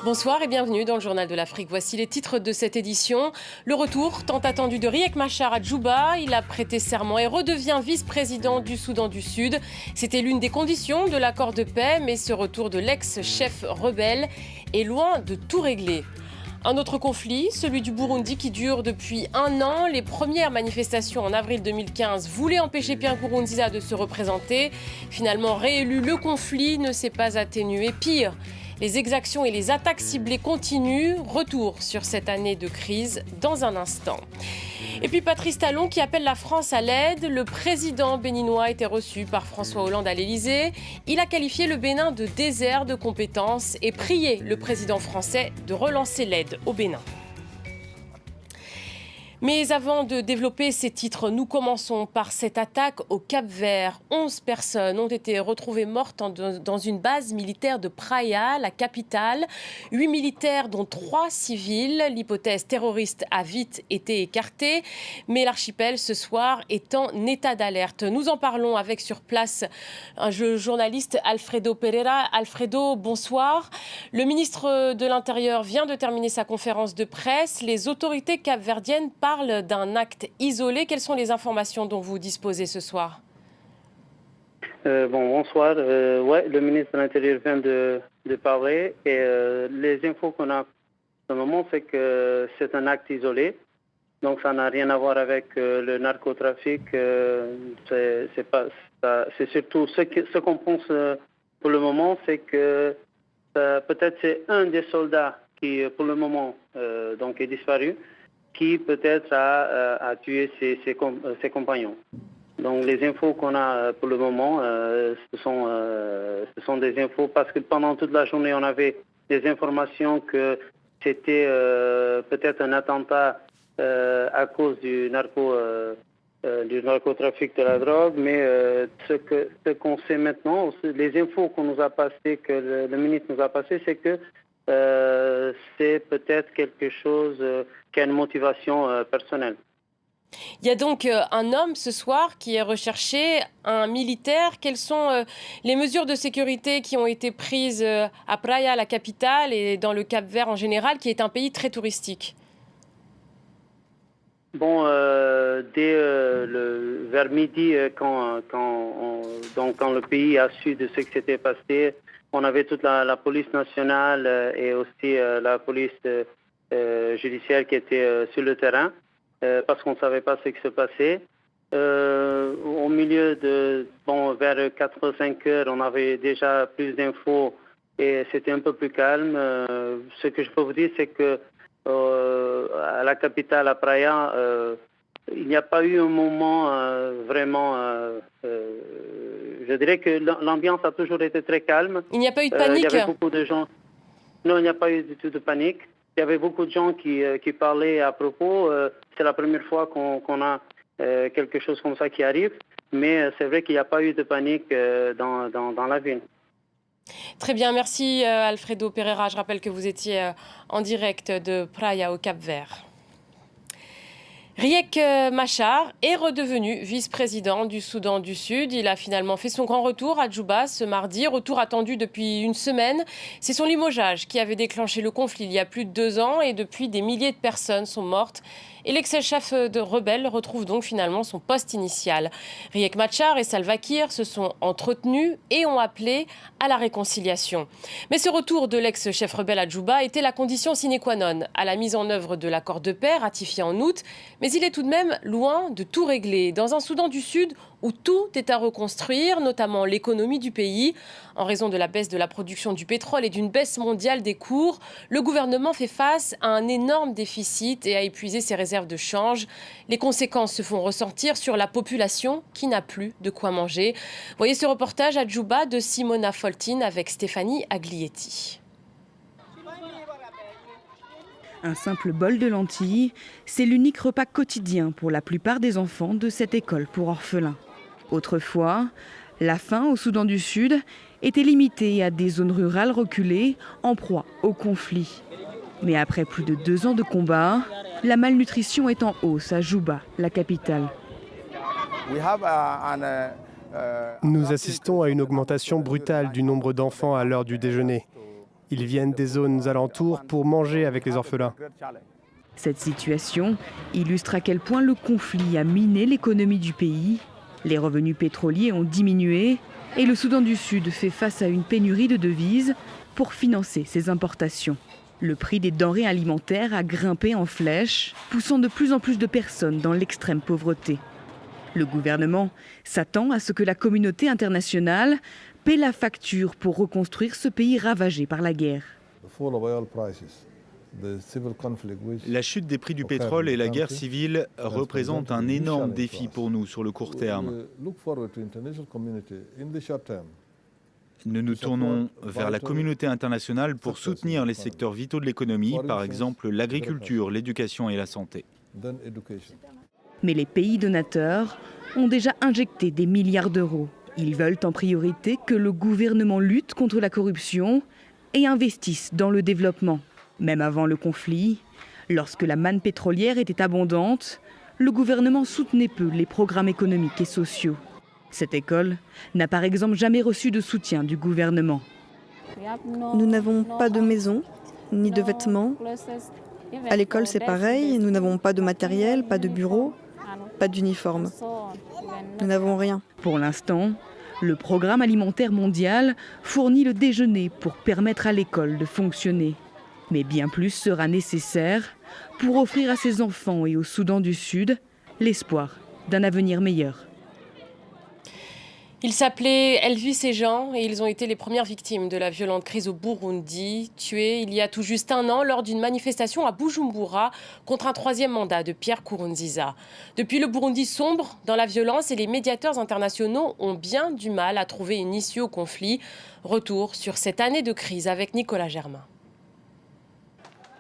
Bonsoir et bienvenue dans le Journal de l'Afrique. Voici les titres de cette édition. Le retour tant attendu de Riek Machar à Djouba. Il a prêté serment et redevient vice-président du Soudan du Sud. C'était l'une des conditions de l'accord de paix, mais ce retour de l'ex-chef rebelle est loin de tout régler. Un autre conflit, celui du Burundi qui dure depuis 1 an. Les premières manifestations en avril 2015 voulaient empêcher Pierre Nkurunziza de se représenter. Finalement réélu, le conflit ne s'est pas atténué. Pire, les exactions et les attaques ciblées continuent. Retour sur cette année de crise dans un instant. Et puis Patrice Talon qui appelle la France à l'aide. Le président béninois a été reçu par François Hollande à l'Élysée. Il a qualifié le Bénin de désert de compétences et prié le président français de relancer l'aide au Bénin. Mais avant de développer ces titres, nous commençons par cette attaque au Cap-Vert. 11 personnes ont été retrouvées mortes dans une base militaire de Praia, la capitale. 8 militaires, dont 3 civils. L'hypothèse terroriste a vite été écartée. Mais l'archipel, ce soir, est en état d'alerte. Nous en parlons avec sur place le journaliste Alfredo Pereira. Alfredo, bonsoir. Le ministre de l'Intérieur vient de terminer sa conférence de presse. Les autorités capverdiennes parle d'un acte isolé. Quelles sont les informations dont vous disposez ce soir? Bonsoir. Le ministre de l'Intérieur vient de parler et les infos qu'on a pour le moment, c'est que c'est un acte isolé. Donc ça n'a rien à voir avec le narcotrafic. C'est surtout ce qu'on pense pour le moment, c'est que peut-être c'est un des soldats qui pour le moment donc est disparu, qui peut-être a tué ses compagnons. Donc les infos qu'on a pour le moment, ce sont des infos parce que pendant toute la journée, on avait des informations que c'était peut-être un attentat à cause du narcotrafic de la drogue, mais ce qu'on sait maintenant, les infos qu'on nous a passées, que le ministre nous a passées, c'est que c'est peut-être quelque chose qui a une motivation personnelle. Il y a donc un homme ce soir qui est recherché, un militaire. Quelles sont les mesures de sécurité qui ont été prises à Praia, la capitale, et dans le Cap-Vert en général, qui est un pays très touristique? Vers midi, quand le pays a su de ce qui s'était passé, on avait toute la police nationale et aussi la police judiciaire qui était sur le terrain parce qu'on ne savait pas ce qui se passait. Au milieu vers 4-5 heures, on avait déjà plus d'infos et c'était un peu plus calme. Ce que je peux vous dire, c'est que à la capitale, à Praia, il n'y a pas eu un moment vraiment... je dirais que l'ambiance a toujours été très calme. Il n'y a pas eu de panique? Il y avait beaucoup de gens... Non, il n'y a pas eu du tout de panique. Il y avait beaucoup de gens qui parlaient à propos. C'est la première fois qu'on a quelque chose comme ça qui arrive. Mais c'est vrai qu'il n'y a pas eu de panique dans la ville. Très bien, merci Alfredo Pereira. Je rappelle que vous étiez en direct de Praia au Cap-Vert. Riek Machar est redevenu vice-président du Soudan du Sud. Il a finalement fait son grand retour à Djouba ce mardi, retour attendu depuis une semaine. C'est son limogeage qui avait déclenché le conflit il y a plus de 2 ans et depuis des milliers de personnes sont mortes. Et l'ex-chef de rebelle retrouve donc finalement son poste initial. Riek Machar et Salva Kiir se sont entretenus et ont appelé à la réconciliation. Mais ce retour de l'ex-chef rebelle à Djouba était la condition sine qua non à la mise en œuvre de l'accord de paix ratifié en août. Mais il est tout de même loin de tout régler. Dans un Soudan du Sud où tout est à reconstruire, notamment l'économie du pays. En raison de la baisse de la production du pétrole et d'une baisse mondiale des cours, le gouvernement fait face à un énorme déficit et a épuisé ses réserves de change. Les conséquences se font ressentir sur la population qui n'a plus de quoi manger. Voyez ce reportage à Djouba de Simona Foltin avec Stéphanie Aglietti. Un simple bol de lentilles, c'est l'unique repas quotidien pour la plupart des enfants de cette école pour orphelins. Autrefois, la faim au Soudan du Sud était limitée à des zones rurales reculées en proie au conflit. Mais après plus de 2 ans de combat, la malnutrition est en hausse à Djouba, la capitale. Nous assistons à une augmentation brutale du nombre d'enfants à l'heure du déjeuner. Ils viennent des zones alentours pour manger avec les orphelins. Cette situation illustre à quel point le conflit a miné l'économie du pays. Les revenus pétroliers ont diminué et le Soudan du Sud fait face à une pénurie de devises pour financer ses importations. Le prix des denrées alimentaires a grimpé en flèche, poussant de plus en plus de personnes dans l'extrême pauvreté. Le gouvernement s'attend à ce que la communauté internationale paie la facture pour reconstruire ce pays ravagé par la guerre. La chute des prix du pétrole et la guerre civile représentent un énorme défi pour nous sur le court terme. Nous nous tournons vers la communauté internationale pour soutenir les secteurs vitaux de l'économie, par exemple l'agriculture, l'éducation et la santé. Mais les pays donateurs ont déjà injecté des milliards d'euros. Ils veulent en priorité que le gouvernement lutte contre la corruption et investisse dans le développement. Même avant le conflit, lorsque la manne pétrolière était abondante, le gouvernement soutenait peu les programmes économiques et sociaux. Cette école n'a par exemple jamais reçu de soutien du gouvernement. Nous n'avons pas de maison, ni de vêtements. À l'école, c'est pareil, nous n'avons pas de matériel, pas de bureau, pas d'uniforme. Nous n'avons rien. Pour l'instant, le Programme alimentaire mondial fournit le déjeuner pour permettre à l'école de fonctionner. Mais bien plus sera nécessaire pour offrir à ses enfants et au Soudan du Sud l'espoir d'un avenir meilleur. Ils s'appelaient Elvis et Jean et ils ont été les premières victimes de la violente crise au Burundi, tués il y a tout juste un an lors d'une manifestation à Bujumbura contre un troisième mandat de Pierre Nkurunziza. Depuis, le Burundi sombre dans la violence et les médiateurs internationaux ont bien du mal à trouver une issue au conflit. Retour sur cette année de crise avec Nicolas Germain.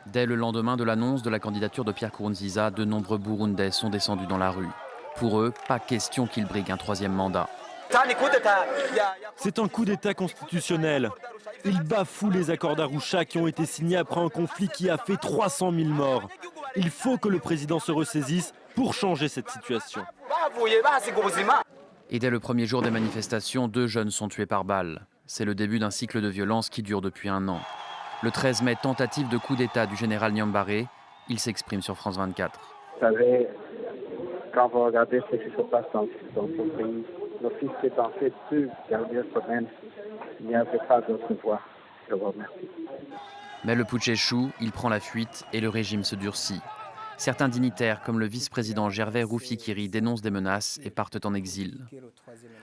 Dès le lendemain de l'annonce de la candidature de Pierre Nkurunziza, de nombreux Burundais sont descendus dans la rue. Pour eux, pas question qu'ils briguent un troisième mandat. C'est un coup d'État constitutionnel. Il bafoue les accords d'Arusha qui ont été signés après un conflit qui a fait 300 000 morts. Il faut que le président se ressaisisse pour changer cette situation. Et dès le premier jour des manifestations, 2 jeunes sont tués par balle. C'est le début d'un cycle de violence qui dure depuis un an. Le 13 mai, tentative de coup d'État du général Nyambaré. Il s'exprime sur France 24. Vous savez, quand vous regardez ce qui se passe dans ce pays, l'office s'est dans ces 2 dernières semaines, il n'y avait pas d'autre voie. Je vous remercie. Mais le putsch échoue, il prend la fuite et le régime se durcit. Certains dignitaires, comme le vice-président Gervais Rufyikiri, dénoncent des menaces et partent en exil.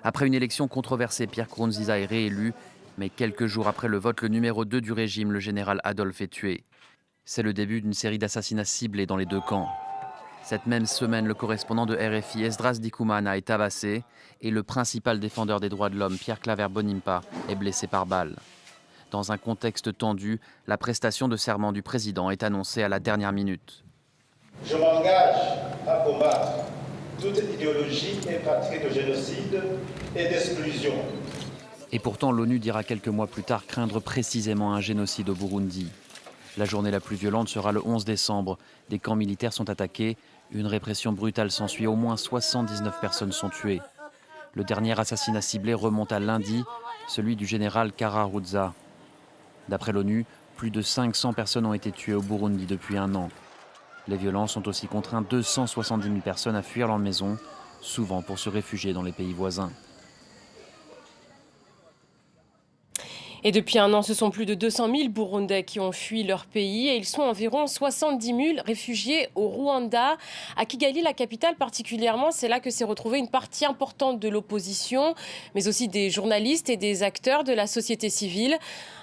Après une élection controversée, Pierre Nkurunziza est réélu, mais quelques jours après le vote, le numéro 2 du régime, le général Adolphe, est tué. C'est le début d'une série d'assassinats ciblés dans les 2 camps. Cette même semaine, le correspondant de RFI, Esdras Dikoumana, est tabassé et le principal défendeur des droits de l'homme, Pierre Claver Bonimpa, est blessé par balle. Dans un contexte tendu, la prestation de serment du président est annoncée à la dernière minute. Je m'engage à combattre toute idéologie impatrie de génocide et d'exclusion. Et pourtant, l'ONU dira quelques mois plus tard craindre précisément un génocide au Burundi. La journée la plus violente sera le 11 décembre. Des camps militaires sont attaqués. Une répression brutale s'ensuit. Au moins 79 personnes sont tuées. Le dernier assassinat ciblé remonte à lundi, celui du général Kararuza. D'après l'ONU, plus de 500 personnes ont été tuées au Burundi depuis un an. Les violences ont aussi contraint 270 000 personnes à fuir leur maison, souvent pour se réfugier dans les pays voisins. Et depuis un an, ce sont plus de 200 000 Burundais qui ont fui leur pays et ils sont environ 70 000 réfugiés au Rwanda. À Kigali, la capitale particulièrement, c'est là que s'est retrouvée une partie importante de l'opposition, mais aussi des journalistes et des acteurs de la société civile.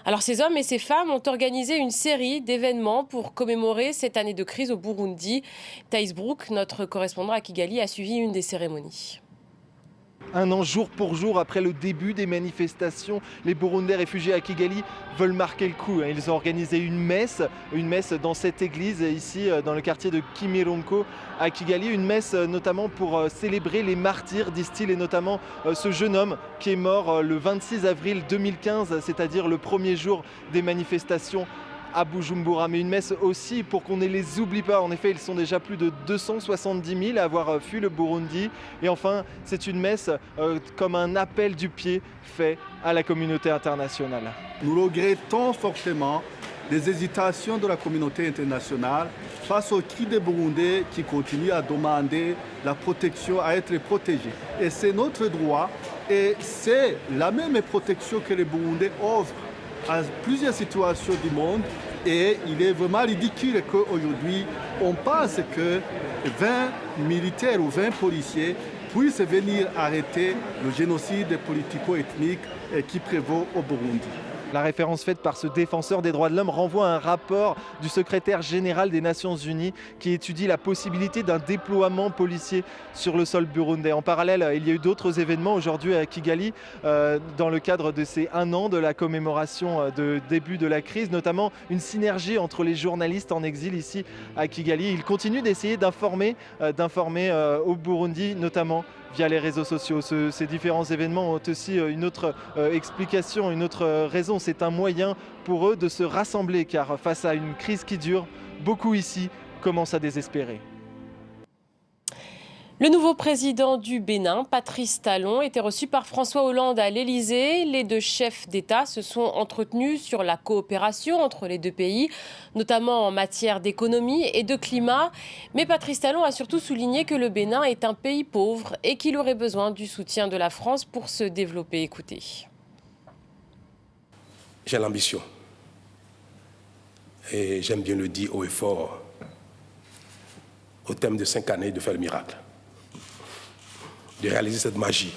Alors ces hommes et ces femmes ont organisé une série d'événements pour commémorer cette année de crise au Burundi. Thaïs Brook, notre correspondant à Kigali, a suivi une des cérémonies. Un an jour pour jour après le début des manifestations, les Burundais réfugiés à Kigali veulent marquer le coup. Ils ont organisé une messe dans cette église ici dans le quartier de Kimironko à Kigali. Une messe notamment pour célébrer les martyrs, disent-ils, et notamment ce jeune homme qui est mort le 26 avril 2015, c'est-à-dire le premier jour des manifestations à Bujumbura, mais une messe aussi pour qu'on ne les oublie pas. En effet, ils sont déjà plus de 270 000 à avoir fui le Burundi. Et enfin, c'est une messe comme un appel du pied fait à la communauté internationale. Nous regrettons fortement les hésitations de la communauté internationale face aux cris des Burundais qui continuent à demander la protection, à être protégés. Et c'est notre droit et c'est la même protection que les Burundais offrent à plusieurs situations du monde. Et il est vraiment ridicule qu'aujourd'hui, on pense que 20 militaires ou 20 policiers puissent venir arrêter le génocide politico-ethnique qui prévaut au Burundi. La référence faite par ce défenseur des droits de l'homme renvoie à un rapport du secrétaire général des Nations Unies qui étudie la possibilité d'un déploiement policier sur le sol burundais. En parallèle, il y a eu d'autres événements aujourd'hui à Kigali dans le cadre de ces 1 an de la commémoration de début de la crise, notamment une synergie entre les journalistes en exil ici à Kigali. Ils continuent d'essayer d'informer au Burundi, notamment via les réseaux sociaux. Ces différents événements ont aussi une autre explication, une autre raison. C'est un moyen pour eux de se rassembler car face à une crise qui dure, beaucoup ici commencent à désespérer. Le nouveau président du Bénin, Patrice Talon, était reçu par François Hollande à l'Élysée. Les deux chefs d'État se sont entretenus sur la coopération entre les deux pays, notamment en matière d'économie et de climat. Mais Patrice Talon a surtout souligné que le Bénin est un pays pauvre et qu'il aurait besoin du soutien de la France pour se développer. Écoutez. J'ai l'ambition, et j'aime bien le dire haut et fort, au terme de 5 années, de faire le miracle, de réaliser cette magie.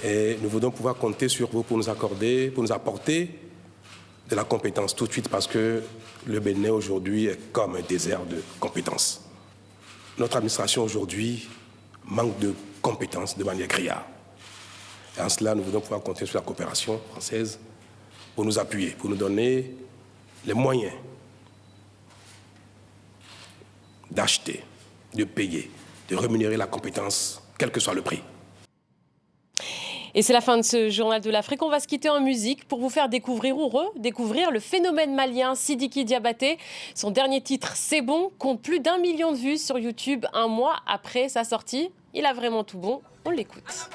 Et nous voudrons pouvoir compter sur vous pour nous apporter de la compétence tout de suite, parce que le Bénin aujourd'hui est comme un désert de compétences. Notre administration aujourd'hui manque de compétences de manière criarde. Et en cela, nous voudrons pouvoir compter sur la coopération française pour nous appuyer, pour nous donner les moyens d'acheter, de payer, de rémunérer la compétence, quel que soit le prix. Et c'est la fin de ce journal de l'Afrique. On va se quitter en musique pour vous faire découvrir ou redécouvrir le phénomène malien Sidiki Diabaté. Son dernier titre, C'est bon, compte plus d'1 million de vues sur YouTube 1 mois après sa sortie. Il a vraiment tout bon, on l'écoute.